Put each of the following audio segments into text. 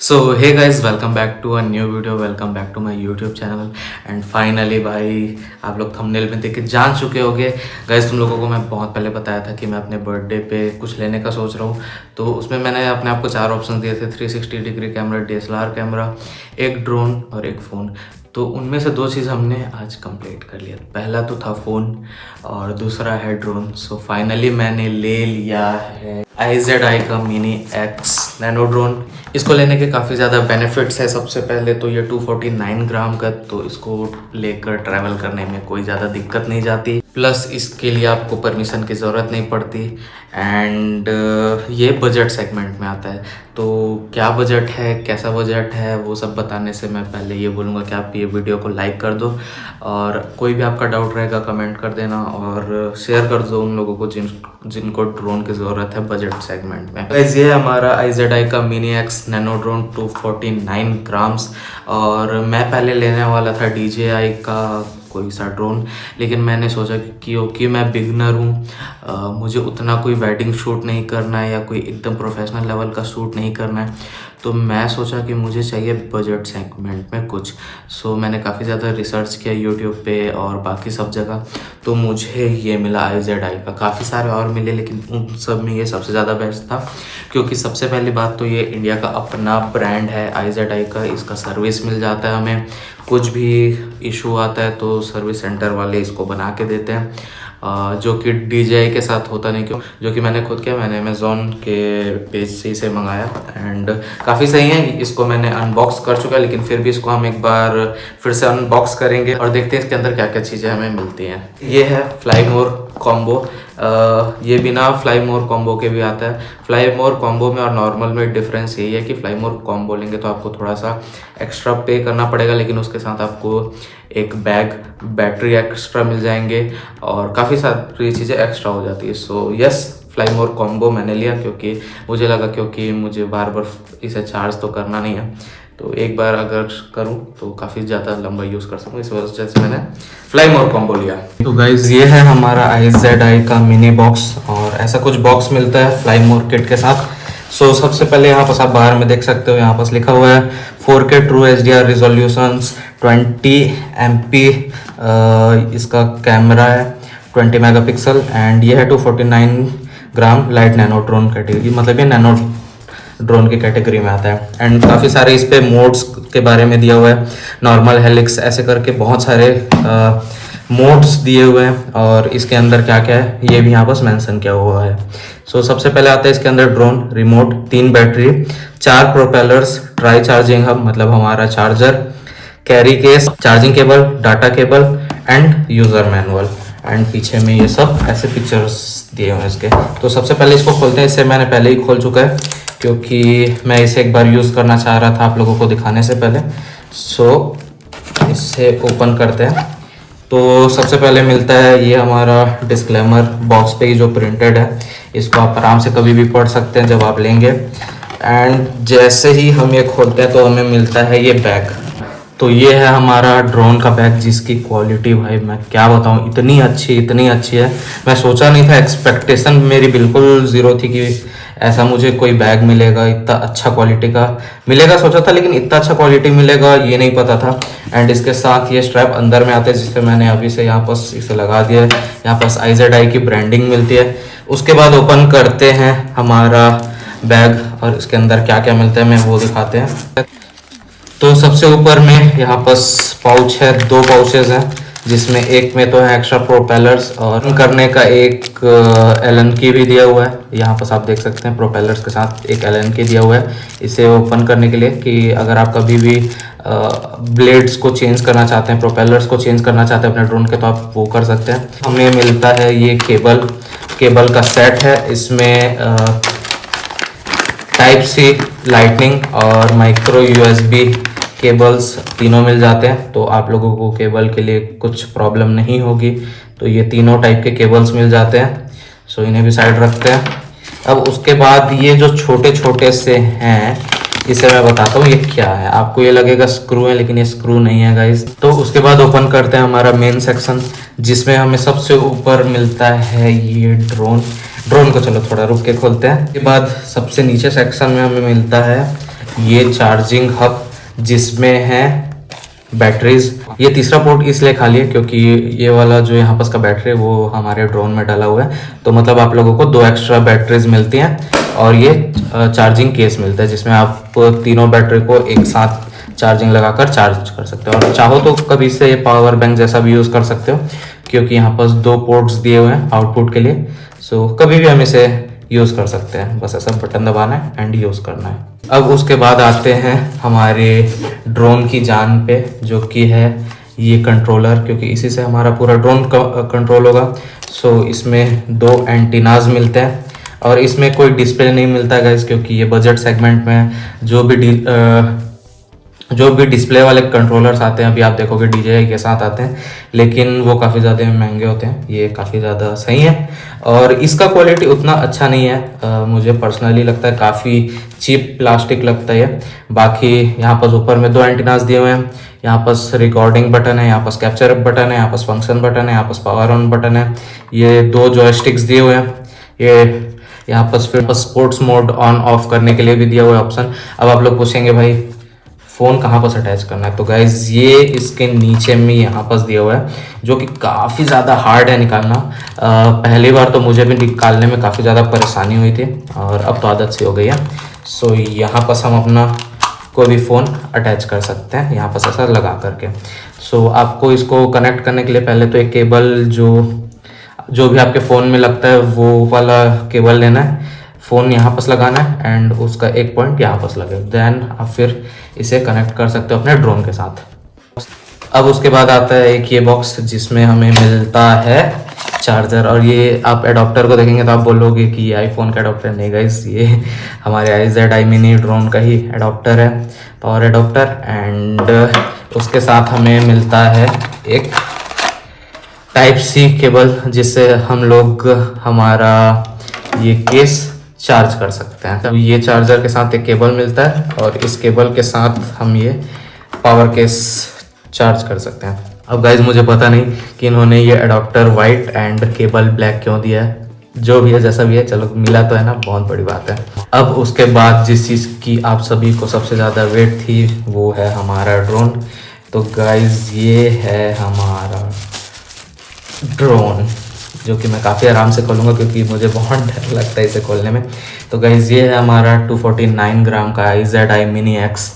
So hey guys, welcome back to a new video. Welcome back to my YouTube channel. And finally भाई, आप लोग thumbnail में देख के जान चुके होंगे गाइस। तुम लोगों को मैं बहुत पहले बताया था कि मैं अपने बर्थडे पे कुछ लेने का सोच रहा हूँ। तो उसमें मैंने अपने आप को 4 ऑप्शन दिए थे: 360 डिग्री कैमरा, DSLR कैमरा, एक ड्रोन और एक फ़ोन। तो उनमें से 2 चीज़ हमने आज कंप्लीट कर लिया। पहला तो था फ़ोन और दूसरा है ड्रोन। सो फाइनली मैंने ले लिया है IZI का मिनी X नैनो ड्रोन। इसको लेने के काफ़ी ज़्यादा बेनिफिट्स है। सबसे पहले तो ये 249 ग्राम का, तो इसको लेकर ट्रैवल करने में कोई ज़्यादा दिक्कत नहीं जाती। प्लस इसके लिए आपको परमिशन की ज़रूरत नहीं पड़ती। एंड ये बजट सेगमेंट में आता है। तो क्या बजट है, कैसा बजट है, वो सब बताने से मैं पहले ये बोलूँगा कि आप ये वीडियो को लाइक कर दो, और कोई भी आपका डाउट रहेगा कमेंट कर देना, और शेयर कर दो उन लोगों को जिनको ड्रोन की ज़रूरत है बजट सेगमेंट में। गाइस, ये है हमारा IZI का mini X nano drone 249 grams. और मैं पहले लेने वाला था DJI का कोई सा ड्रोन, लेकिन मैंने सोचा कि क्योंकि मैं बिगनर हूँ, मुझे उतना कोई वेडिंग शूट नहीं करना है या कोई एकदम प्रोफेशनल लेवल का शूट नहीं करना है, तो मैं सोचा कि मुझे चाहिए बजट सेगमेंट में कुछ। सो मैंने काफ़ी ज़्यादा रिसर्च किया यूट्यूब पे और बाकी सब जगह, तो मुझे ये मिला IZI का। काफ़ी सारे और मिले, लेकिन उन सब में ये सबसे ज़्यादा बेस्ट था, क्योंकि सबसे पहली बात तो ये इंडिया का अपना ब्रांड है IZI का। इसका सर्विस मिल जाता है हमें, कुछ भी इशू आता है तो सर्विस सेंटर वाले इसको बना के देते हैं, जो कि DJI के साथ होता नहीं। क्यों? जो कि मैंने खुद किया, मैंने अमेज़ॉन के पेज से इसे मंगाया एंड काफ़ी सही है। इसको मैंने अनबॉक्स कर चुका है, लेकिन फिर भी इसको हम एक बार फिर से अनबॉक्स करेंगे और देखते हैं इसके अंदर क्या क्या चीज़ें हमें मिलती हैं। ये है फ्लाई मोर कॉम्बो। ये बिना फ्लाई मोर कॉम्बो के भी आता है। फ्लाई मोर कॉम्बो में और नॉर्मल में डिफरेंस यही है कि फ्लाई मोर कॉम्बो लेंगे तो आपको थोड़ा सा एक्स्ट्रा पे करना पड़ेगा, लेकिन उसके साथ आपको एक बैग, बैटरी एक्स्ट्रा मिल जाएंगे और काफ़ी सारी चीज़ें एक्स्ट्रा हो जाती है। सो यस, फ्लाई मोर कॉम्बो मैंने लिया क्योंकि मुझे लगा, क्योंकि मुझे बार बार इसे चार्ज तो करना नहीं है, तो एक बार अगर करूं तो काफ़ी ज़्यादा लंबा यूज़ कर सकूं, इस वजह से मैंने फ्लाई मोर कॉम्बो लिया। तो गाइज, ये है हमारा IZI का मिनी बॉक्स, और ऐसा कुछ बॉक्स मिलता है फ्लाई मोर किट के साथ। सो सबसे पहले यहाँ पर आप बाहर में देख सकते हो, यहाँ पर लिखा हुआ है 4K true HDR resolutions, 20 MP इसका कैमरा है, 20 मेगापिक्सल, एंड ये है 249 ग्राम लाइट नैनो ड्रोन कैटेगरी, मतलब ये नैनो ड्रोन की कैटेगरी में आता है। एंड काफ़ी सारे इस पे मोड्स के बारे में दिया हुआ है, नॉर्मल, हेलिक्स, ऐसे करके बहुत सारे मोड्स दिए हुए हैं, और इसके अंदर क्या क्या है ये भी यहाँ पर मेंशन किया हुआ है। सो सबसे पहले आता है इसके अंदर drone, remote, 3 battery, 4 propellers, try charging hub मतलब हमारा charger, carry case, charging cable, data cable end user manual. And पीछे में ये सब ऐसे पिक्चर्स दिए हुए हैं इसके। तो सबसे पहले इसको खोलते हैं। इसे मैंने पहले ही खोल चुका है क्योंकि मैं इसे एक बार यूज़ करना चाह रहा था आप लोगों को दिखाने से पहले। सो इसे ओपन करते हैं। तो सबसे पहले मिलता है ये हमारा डिस्क्लेमर, बॉक्स पे ही जो प्रिंटेड है। इसको आप आराम से कभी भी पढ़ सकते हैं जब आप लेंगे। एंड जैसे ही हम ये खोलते हैं तो हमें मिलता है ये बैग। तो ये है हमारा ड्रोन का बैग, जिसकी क्वालिटी भाई मैं क्या बताऊँ, इतनी अच्छी है। मैं सोचा नहीं था, एक्सपेक्टेशन मेरी बिल्कुल ज़ीरो थी कि ऐसा मुझे कोई बैग मिलेगा, इतना अच्छा क्वालिटी का मिलेगा सोचा था, लेकिन इतना अच्छा क्वालिटी मिलेगा ये नहीं पता था। एंड इसके साथ ये स्ट्रैप अंदर में आते हैं, जिससे मैंने अभी से यहाँ पर इसे लगा दिया है। यहाँ पर IZI की ब्रांडिंग मिलती है। उसके बाद ओपन करते हैं हमारा बैग, और इसके अंदर क्या क्या मिलता है मैं वो दिखाते हैं। तो सबसे ऊपर में यहाँ पर पाउच है, 2 पाउचेज हैं, जिसमें एक में तो है एक्स्ट्रा प्रोपेलर्स, और करने का एक एलन की भी दिया हुआ है। यहाँ पर आप देख सकते हैं प्रोपेलर्स के साथ एक एलन की दिया हुआ है, इसे ओपन करने के लिए, कि अगर आप कभी भी ब्लेड्स को चेंज करना चाहते हैं, प्रोपेलर्स को चेंज करना चाहते हैं अपने ड्रोन के, तो आप वो कर सकते हैं। हमें मिलता है ये केबल का सेट है। इसमें टाइप सी, लाइटनिंग और माइक्रो USB केबल्स तीनों मिल जाते हैं, तो आप लोगों को केबल के लिए कुछ प्रॉब्लम नहीं होगी। तो ये तीनों टाइप के केबल्स मिल जाते हैं। सो इन्हें भी साइड रखते हैं। अब उसके बाद ये जो छोटे छोटे से हैं, इसे मैं बताता हूँ ये क्या है। आपको ये लगेगा स्क्रू है, लेकिन ये स्क्रू नहीं है गाइज। तो उसके बाद ओपन करते हैं हमारा मेन सेक्शन, जिसमें हमें सबसे ऊपर मिलता है ये ड्रोन को चलो थोड़ा रुक के खोलते हैं। उसके बाद सबसे नीचे सेक्शन में हमें मिलता है ये चार्जिंग हब जिसमें है बैटरीज। ये तीसरा पोर्ट इसलिए खाली है क्योंकि ये वाला जो यहाँ पास का बैटरी है वो हमारे ड्रोन में डाला हुआ है, तो मतलब आप लोगों को 2 एक्स्ट्रा बैटरीज मिलती हैं और ये चार्जिंग केस मिलता है जिसमें आप तीनों बैटरी को एक साथ चार्जिंग लगाकर चार्ज कर सकते हो। और चाहो तो कभी से पावर बैंक जैसा भी यूज़ कर सकते हो क्योंकि यहाँ पास 2 पोर्ट्स दिए हुए हैं आउटपुट के लिए। सो कभी भी हम इसे यूज़ कर सकते हैं, बस ऐसा बटन दबाना है एंड यूज़ करना है। अब उसके बाद आते हैं हमारे ड्रोन की जान पे, जो कि है ये कंट्रोलर, क्योंकि इसी से हमारा पूरा ड्रोन कंट्रोल होगा। सो इसमें 2 एंटीनाज मिलते हैं और इसमें कोई डिस्प्ले नहीं मिलता गाइस, क्योंकि ये बजट सेगमेंट में जो भी डिस्प्ले वाले कंट्रोलर्स आते हैं, अभी आप देखोगे DJI के साथ आते हैं, लेकिन वो काफ़ी ज़्यादा महंगे होते हैं। ये काफ़ी ज़्यादा सही है और इसका क्वालिटी उतना अच्छा नहीं है, मुझे पर्सनली लगता है काफ़ी चीप प्लास्टिक लगता है। बाकी यहाँ पर ऊपर में 2 एंटीनास दिए हुए हैं, यहाँ पर रिकॉर्डिंग बटन है, यहाँ पर कैप्चर बटन है, यहाँ पर फंक्शन बटन है, यहाँ पर पावर ऑन बटन है, ये 2 जॉयस्टिक्स दिए हुए हैं, ये यहाँ पर फिर स्पोर्ट्स मोड ऑन ऑफ करने के लिए भी दिया हुआ है ऑप्शन। अब आप लोग पूछेंगे भाई फ़ोन कहाँ पर अटैच करना है, तो गाइज ये इसके नीचे में यहाँ पर दिया हुआ है, जो कि काफ़ी ज़्यादा हार्ड है निकालना। पहली बार तो मुझे भी निकालने में काफ़ी ज़्यादा परेशानी हुई थी और अब तो आदत सी हो गई है। सो यहाँ पर हम अपना कोई भी फ़ोन अटैच कर सकते हैं यहाँ पर ऐसा लगा करके। सो आपको इसको कनेक्ट करने के लिए पहले तो एक केबल जो भी आपके फ़ोन में लगता है वो वाला केबल लेना है, फ़ोन यहाँ पर लगाना है एंड उसका एक पॉइंट यहाँ पर लगे, देन आप फिर इसे कनेक्ट कर सकते हो अपने ड्रोन के साथ। अब उसके बाद आता है एक ये बॉक्स जिसमें हमें मिलता है चार्जर, और ये आप एडॉप्टर को देखेंगे तो आप बोलोगे कि ये आईफोन का एडॉप्टर, नहीं गाइस, ये हमारे IZI मिनी ड्रोन का ही एडॉप्टर है, पावर एडॉप्टर। एंड उसके साथ हमें मिलता है एक Type-C केबल जिससे हम लोग हमारा ये केस चार्ज कर सकते हैं। तो ये चार्जर के साथ एक केबल मिलता है और इस केबल के साथ हम ये पावर केस चार्ज कर सकते हैं। अब गाइज मुझे पता नहीं कि इन्होंने ये adopter white and cable black क्यों दिया है, जो भी है जैसा भी है, चलो मिला तो है ना, बहुत बड़ी बात है। अब उसके बाद जिस चीज़ की आप सभी को सबसे ज़्यादा वेट थी वो है हमारा ड्रोन। तो गाइज ये है हमारा ड्रोन, जो कि मैं काफ़ी आराम से खोलूँगा क्योंकि मुझे बहुत डर लगता है इसे खोलने में। तो गाइज़ ये है हमारा 249 ग्राम का IZI mini X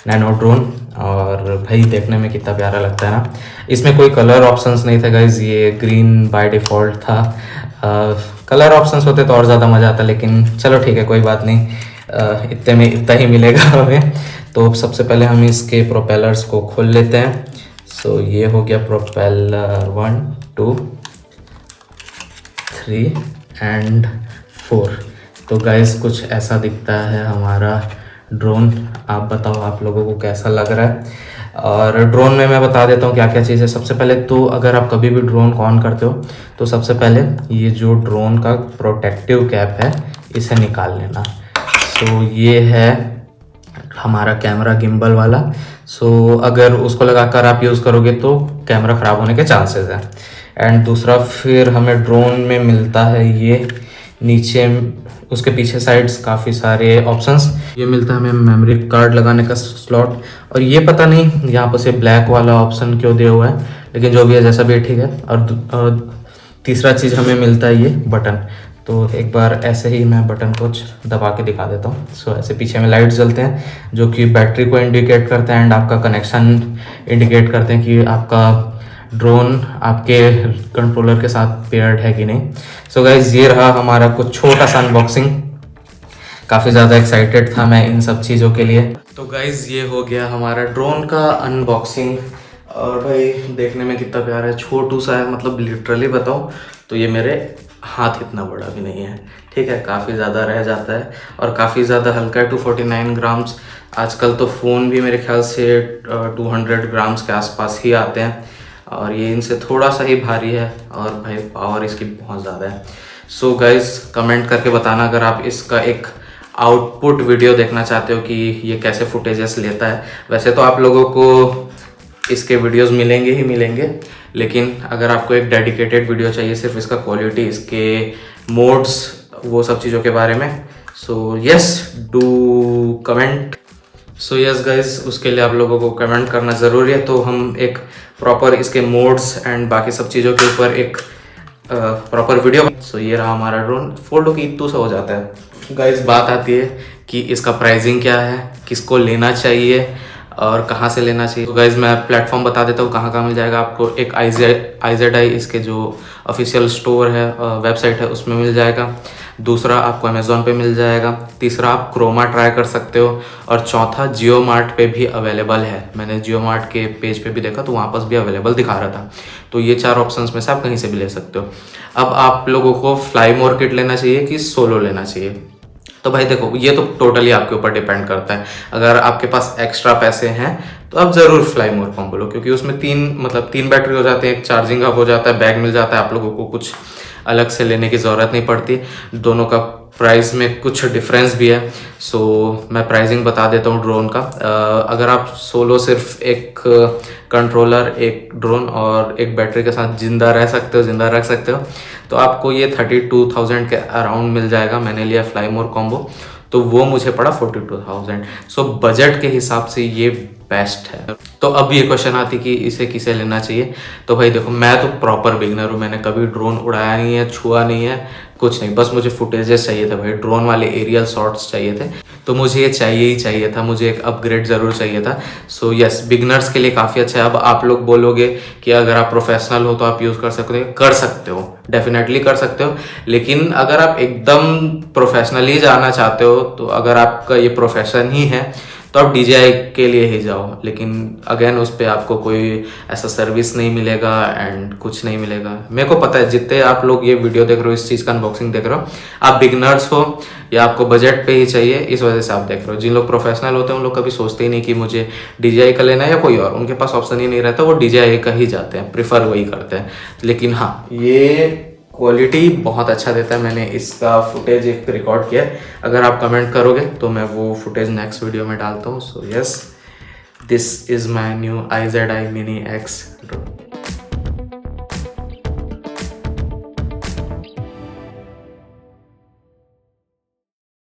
nano drone, और भाई देखने में कितना प्यारा लगता है ना। इसमें कोई कलर ऑप्शंस नहीं था गाइज़, ये ग्रीन बाय डिफ़ॉल्ट था। कलर ऑप्शंस होते तो और ज़्यादा मज़ा आता, लेकिन चलो ठीक है, कोई बात नहीं, इतने में इतना ही मिलेगा हमें। तो सबसे पहले हम इसके प्रोपेलर्स को खोल लेते हैं। सो ये हो गया प्रोपेलर 1 2 3 एंड 4। तो गाइस कुछ ऐसा दिखता है हमारा ड्रोन। आप बताओ आप लोगों को कैसा लग रहा है। और ड्रोन में मैं बता देता हूँ क्या क्या चीज़ है। सबसे पहले तो अगर आप कभी भी ड्रोन को ऑन करते हो तो सबसे पहले ये जो ड्रोन का प्रोटेक्टिव कैप है इसे निकाल लेना। सो ये है हमारा कैमरा गिम्बल वाला। सो अगर उसको लगाकर आप यूज़ करोगे तो कैमरा ख़राब होने के चांसेस हैं। एंड दूसरा फिर हमें ड्रोन में मिलता है ये नीचे उसके पीछे साइड्स काफ़ी सारे ऑप्शंस। ये मिलता है हमें मेमोरी कार्ड लगाने का स्लॉट, और ये पता नहीं यहाँ पर से ब्लैक वाला ऑप्शन क्यों दिया हुआ है, लेकिन जो भी है जैसा भी है ठीक है। और तीसरा चीज़ हमें मिलता है ये बटन। तो एक बार ऐसे ही मैं बटन को दबा के दिखा देता हूँ। सो ऐसे पीछे में लाइट जलते हैं जो कि बैटरी को इंडिकेट करते हैं एंड आपका कनेक्शन इंडिकेट करते हैं कि आपका ड्रोन आपके कंट्रोलर के साथ पेयर्ड है कि नहीं। सो गाइज ये रहा हमारा कुछ छोटा सा अनबॉक्सिंग। काफ़ी ज़्यादा एक्साइटेड था मैं इन सब चीज़ों के लिए। तो गाइज ये हो गया हमारा ड्रोन का अनबॉक्सिंग, और भाई देखने में कितना प्यारा है, छोटू सा है, मतलब लिटरली बताओ तो ये मेरे हाथ इतना बड़ा भी नहीं है, ठीक है, काफ़ी ज़्यादा रह जाता है और काफ़ी ज़्यादा हल्का है। 249 ग्राम्स। आजकल तो फ़ोन भी मेरे ख्याल से 200 ग्राम्स के आसपास ही आते हैं, और ये इनसे थोड़ा सा ही भारी है, और भाई पावर इसकी बहुत ज़्यादा है। सो गाइज़ कमेंट करके बताना अगर आप इसका एक आउटपुट वीडियो देखना चाहते हो कि ये कैसे फुटेजेस लेता है। वैसे तो आप लोगों को इसके वीडियोस मिलेंगे ही मिलेंगे, लेकिन अगर आपको एक डेडिकेटेड वीडियो चाहिए सिर्फ इसका क्वालिटी, इसके मोड्स, वो सब चीज़ों के बारे में, so yes do comment so yes guys, उसके लिए आप लोगों को कमेंट करना ज़रूरी है, तो हम एक प्रॉपर इसके मोड्स एंड बाकी सब चीज़ों के ऊपर एक प्रॉपर वीडियो। सो ये रहा हमारा ड्रोन, फोल्ड की इतू सा हो जाता है। गाइज बात आती है कि इसका प्राइसिंग क्या है, किसको लेना चाहिए और कहाँ से लेना चाहिए। तो गाइज मैं प्लेटफॉर्म बता देता हूँ कहाँ मिल जाएगा आपको। एक IZI इसके जो ऑफिशियल स्टोर है, वेबसाइट है, उसमें मिल जाएगा। दूसरा आपको अमेज़ॉन पे मिल जाएगा। तीसरा आप क्रोमा ट्राई कर सकते हो। और चौथा जियो मार्ट पे भी अवेलेबल है। मैंने जियो मार्ट के पेज पे भी देखा तो वहाँ पर भी अवेलेबल दिखा रहा था। तो ये 4 ऑप्शंस में से आप कहीं से भी ले सकते हो। अब आप लोगों को फ्लाई मोर किट लेना चाहिए कि सोलो लेना चाहिए। तो भाई देखो, ये तो टोटली आपके ऊपर डिपेंड करता है। अगर आपके पास एक्स्ट्रा पैसे हैं तो आप ज़रूर फ्लाई मोर कॉम्बो लो, क्योंकि उसमें 3 बैटरी हो जाते हैं, एक चार्जिंग हब हो जाता है, बैग मिल जाता है, आप लोगों को कुछ अलग से लेने की ज़रूरत नहीं पड़ती। दोनों का प्राइस में कुछ डिफरेंस भी है। सो मैं प्राइसिंग बता देता हूँ ड्रोन का। अगर आप सोलो सिर्फ एक कंट्रोलर, एक ड्रोन और एक बैटरी के साथ जिंदा रह सकते हो, जिंदा रख सकते हो, तो आपको ये 32,000 के अराउंड मिल जाएगा। मैंने लिया फ्लाई मोर कॉम्बो, तो वो मुझे पड़ा 42,000। सो बजट के हिसाब से ये बेस्ट है। तो अब ये क्वेश्चन आती कि इसे किसे लेना चाहिए। तो भाई देखो, मैं तो प्रॉपर बिगनर हूँ, मैंने कभी ड्रोन उड़ाया नहीं है, छुआ नहीं है, कुछ नहीं। बस मुझे फुटेजेस चाहिए थे भाई, ड्रोन वाले एरियल शॉट्स चाहिए थे, तो मुझे ये चाहिए ही चाहिए था। मुझे एक अपग्रेड ज़रूर चाहिए था। सो यस, बिगनर्स के लिए काफ़ी अच्छा है। अब आप लोग बोलोगे कि अगर आप प्रोफेशनल हो तो आप यूज़ कर सकते हो, डेफिनेटली कर सकते हो। लेकिन अगर आप एकदम प्रोफेशनली जाना चाहते हो, तो अगर आपका ये प्रोफेशन ही है, तो आप DJI के लिए ही जाओ। लेकिन अगेन उस पर आपको कोई ऐसा सर्विस नहीं मिलेगा एंड कुछ नहीं मिलेगा। मेरे को पता है जितने आप लोग ये वीडियो देख रहे हो, इस चीज़ का अनबॉक्सिंग देख रहे हो, आप बिगनर्स हो या आपको बजट पे ही चाहिए, इस वजह से आप देख रहे हो। जिन लोग प्रोफेशनल होते हैं उन लोग कभी सोचते ही नहीं कि मुझे DJI का लेना है या कोई और, उनके पास ऑप्शन ही नहीं रहता, वो DJI का ही जाते हैं, प्रीफर वही करते हैं। लेकिन हाँ, ये क्वालिटी बहुत अच्छा देता है। मैंने इसका फुटेज एक रिकॉर्ड किया है, अगर आप कमेंट करोगे तो मैं वो फुटेज नेक्स्ट वीडियो में डालता हूँ। So yes, this is my new IZI Mini X drone.